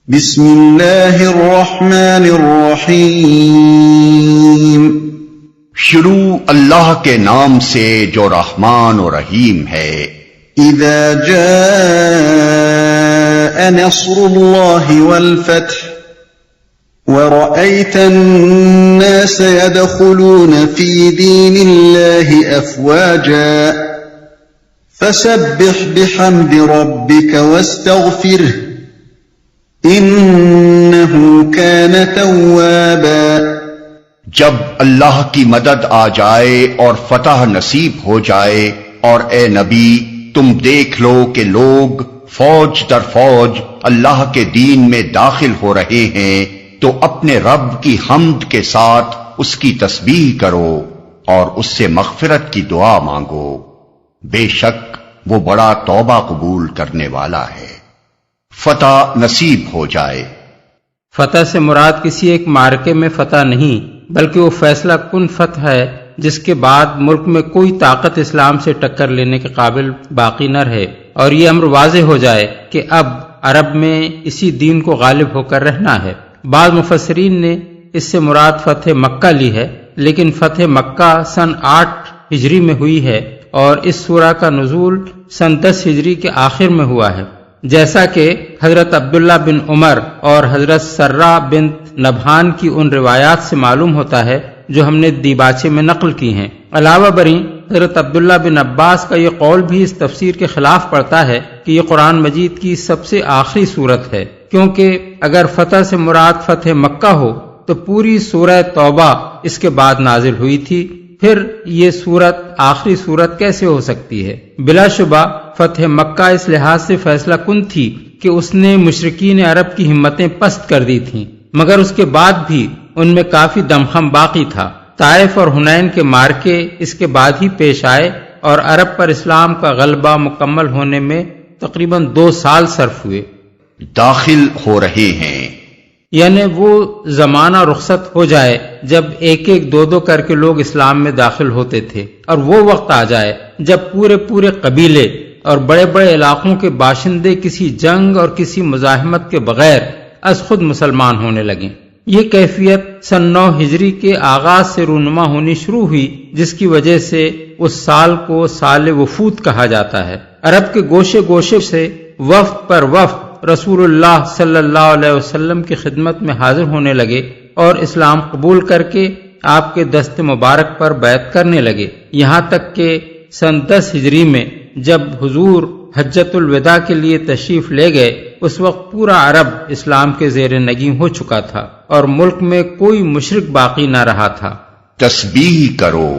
بسم اللہ الرحمن الرحیم شروع اللہ کے نام سے جو رحمان و رحیم ہے۔ اذا جاء نصر اللہ والفتح ورأيت الناس يدخلون في دين الله أفواجا فسبح بحمد ربك واستغفره إنه كان توابا۔ جب اللہ کی مدد آ جائے اور فتح نصیب ہو جائے، اور اے نبی تم دیکھ لو کہ لوگ فوج در فوج اللہ کے دین میں داخل ہو رہے ہیں، تو اپنے رب کی حمد کے ساتھ اس کی تسبیح کرو اور اس سے مغفرت کی دعا مانگو، بے شک وہ بڑا توبہ قبول کرنے والا ہے۔ فتح نصیب ہو جائے۔ فتح سے مراد کسی ایک معرکے میں فتح نہیں، بلکہ وہ فیصلہ کن فتح ہے جس کے بعد ملک میں کوئی طاقت اسلام سے ٹکر لینے کے قابل باقی نہ رہے، اور یہ امر واضح ہو جائے کہ اب عرب میں اسی دین کو غالب ہو کر رہنا ہے۔ بعض مفسرین نے اس سے مراد فتح مکہ لی ہے، لیکن فتح مکہ سن 8 ہجری میں ہوئی ہے اور اس سورہ کا نزول سن 10 ہجری کے آخر میں ہوا ہے، جیسا کہ حضرت عبداللہ بن عمر اور حضرت سرہ بنت نبہان کی ان روایات سے معلوم ہوتا ہے جو ہم نے دیباچے میں نقل کی ہیں۔ علاوہ بریں حضرت عبداللہ بن عباس کا یہ قول بھی اس تفسیر کے خلاف پڑتا ہے کہ یہ قرآن مجید کی سب سے آخری صورت ہے، کیونکہ اگر فتح سے مراد فتح مکہ ہو تو پوری سورہ توبہ اس کے بعد نازل ہوئی تھی، پھر یہ صورت آخری صورت کیسے ہو سکتی ہے؟ بلا شبہ فتح مکہ اس لحاظ سے فیصلہ کن تھی کہ اس نے مشرکین عرب کی ہمتیں پست کر دی تھیں، مگر اس کے بعد بھی ان میں کافی دمخم باقی تھا۔ طائف اور حنین کے مارکے اس کے بعد ہی پیش آئے اور عرب پر اسلام کا غلبہ مکمل ہونے میں تقریباً 2 سال صرف ہوئے۔ داخل ہو رہے ہیں یعنی وہ زمانہ رخصت ہو جائے جب ایک ایک 2 کر کے لوگ اسلام میں داخل ہوتے تھے، اور وہ وقت آ جائے جب پورے قبیلے اور بڑے بڑے علاقوں کے باشندے کسی جنگ اور کسی مزاحمت کے بغیر از خود مسلمان ہونے لگیں۔ یہ کیفیت سن 9 ہجری کے آغاز سے رونما ہونی شروع ہوئی، جس کی وجہ سے اس سال کو سال وفود کہا جاتا ہے۔ عرب کے گوشے گوشے سے وفد پر وفد رسول اللہ صلی اللہ علیہ وسلم کی خدمت میں حاضر ہونے لگے اور اسلام قبول کر کے آپ کے دست مبارک پر بیعت کرنے لگے، یہاں تک کہ سن 10 ہجری میں جب حضور حجۃ الوداع کے لیے تشریف لے گئے، اس وقت پورا عرب اسلام کے زیر نگین ہو چکا تھا اور ملک میں کوئی مشرک باقی نہ رہا تھا۔ تسبیح کرو۔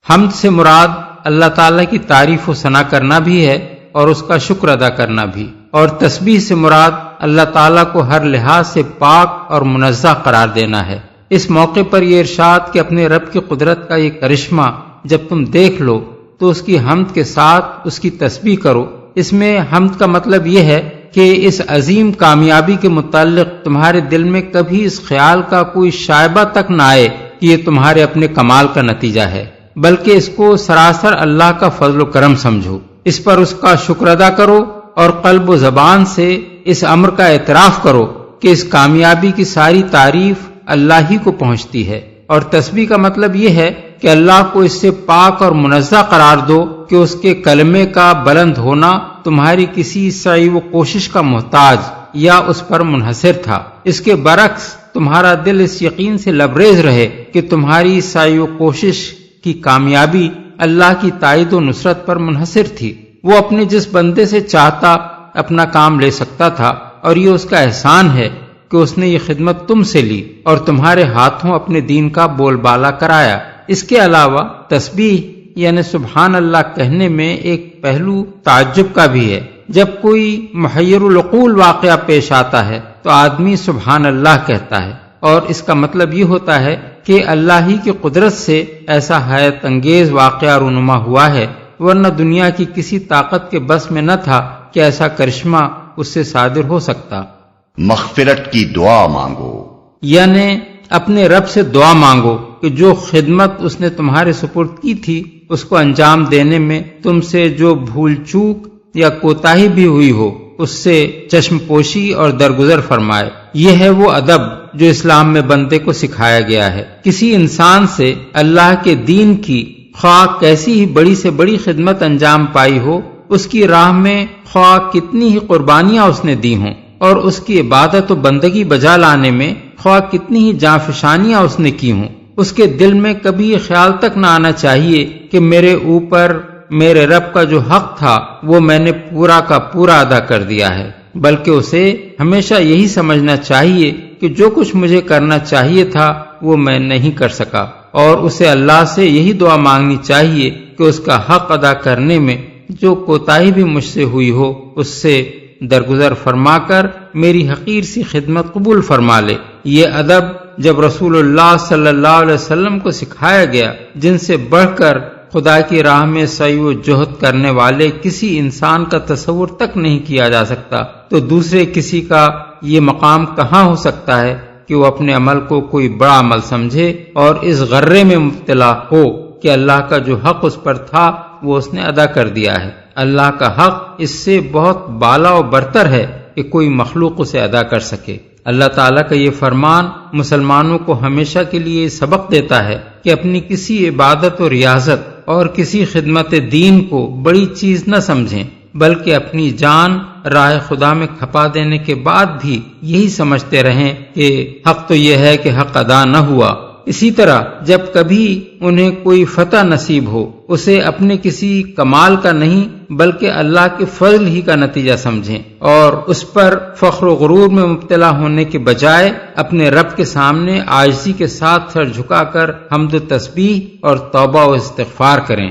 حمد سے مراد اللہ تعالیٰ کی تعریف و ثنا کرنا بھی ہے اور اس کا شکر ادا کرنا بھی، اور تسبیح سے مراد اللہ تعالیٰ کو ہر لحاظ سے پاک اور منزہ قرار دینا ہے۔ اس موقع پر یہ ارشاد کہ اپنے رب کی قدرت کا یہ کرشمہ جب تم دیکھ لو تو اس کی حمد کے ساتھ اس کی تسبیح کرو، اس میں حمد کا مطلب یہ ہے کہ اس عظیم کامیابی کے متعلق تمہارے دل میں کبھی اس خیال کا کوئی شائبہ تک نہ آئے کہ یہ تمہارے اپنے کمال کا نتیجہ ہے، بلکہ اس کو سراسر اللہ کا فضل و کرم سمجھو، اس پر اس کا شکر ادا کرو اور قلب و زبان سے اس امر کا اعتراف کرو کہ اس کامیابی کی ساری تعریف اللہ ہی کو پہنچتی ہے۔ اور تسبیح کا مطلب یہ ہے کہ اللہ کو اس سے پاک اور منزہ قرار دو کہ اس کے کلمے کا بلند ہونا تمہاری کسی سعی و کوشش کا محتاج یا اس پر منحصر تھا، اس کے برعکس تمہارا دل اس یقین سے لبریز رہے کہ تمہاری سعی و کوشش کی کامیابی اللہ کی تائید و نصرت پر منحصر تھی۔ وہ اپنے جس بندے سے چاہتا اپنا کام لے سکتا تھا، اور یہ اس کا احسان ہے کہ اس نے یہ خدمت تم سے لی اور تمہارے ہاتھوں اپنے دین کا بول بالا کرایا۔ اس کے علاوہ تسبیح یعنی سبحان اللہ کہنے میں ایک پہلو تعجب کا بھی ہے۔ جب کوئی محیر العقول واقعہ پیش آتا ہے تو آدمی سبحان اللہ کہتا ہے، اور اس کا مطلب یہ ہوتا ہے کہ اللہ ہی کی قدرت سے ایسا حیرت انگیز واقعہ رونما ہوا ہے، ورنہ دنیا کی کسی طاقت کے بس میں نہ تھا کہ ایسا کرشمہ اس سے صادر ہو سکتا۔ مغفرت کی دعا مانگو، یعنی اپنے رب سے دعا مانگو کہ جو خدمت اس نے تمہارے سپرد کی تھی اس کو انجام دینے میں تم سے جو بھول چوک یا کوتاہی بھی ہوئی ہو اس سے چشم پوشی اور درگزر فرمائے۔ یہ ہے وہ ادب جو اسلام میں بندے کو سکھایا گیا ہے۔ کسی انسان سے اللہ کے دین کی خواہ کیسی ہی بڑی سے بڑی خدمت انجام پائی ہو، اس کی راہ میں خواہ کتنی ہی قربانیاں اس نے دی ہوں، اور اس کی عبادت و بندگی بجا لانے میں خواہ کتنی ہی جانفشانیاں اس نے کی ہوں، اس کے دل میں کبھی یہ خیال تک نہ آنا چاہیے کہ میرے اوپر میرے رب کا جو حق تھا وہ میں نے پورا کا پورا ادا کر دیا ہے، بلکہ اسے ہمیشہ یہی سمجھنا چاہیے کہ جو کچھ مجھے کرنا چاہیے تھا وہ میں نہیں کر سکا، اور اسے اللہ سے یہی دعا مانگنی چاہیے کہ اس کا حق ادا کرنے میں جو کوتاہی بھی مجھ سے ہوئی ہو اس سے درگزر فرما کر میری حقیر سی خدمت قبول فرما لے۔ یہ ادب جب رسول اللہ صلی اللہ علیہ وسلم کو سکھایا گیا، جن سے بڑھ کر خدا کی راہ میں سعی و جہد کرنے والے کسی انسان کا تصور تک نہیں کیا جا سکتا، تو دوسرے کسی کا یہ مقام کہاں ہو سکتا ہے کہ وہ اپنے عمل کو کوئی بڑا عمل سمجھے اور اس غرے میں مبتلا ہو کہ اللہ کا جو حق اس پر تھا وہ اس نے ادا کر دیا ہے۔ اللہ کا حق اس سے بہت بالا و برتر ہے کہ کوئی مخلوق اسے ادا کر سکے۔ اللہ تعالیٰ کا یہ فرمان مسلمانوں کو ہمیشہ کے لیے سبق دیتا ہے کہ اپنی کسی عبادت و ریاضت اور کسی خدمت دین کو بڑی چیز نہ سمجھیں، بلکہ اپنی جان راہ خدا میں کھپا دینے کے بعد بھی یہی سمجھتے رہیں کہ حق تو یہ ہے کہ حق ادا نہ ہوا۔ اسی طرح جب کبھی انہیں کوئی فتح نصیب ہو، اسے اپنے کسی کمال کا نہیں بلکہ اللہ کے فضل ہی کا نتیجہ سمجھیں، اور اس پر فخر و غرور میں مبتلا ہونے کے بجائے اپنے رب کے سامنے عاجزی کے ساتھ سر جھکا کر حمد و تسبیح اور توبہ و استغفار کریں۔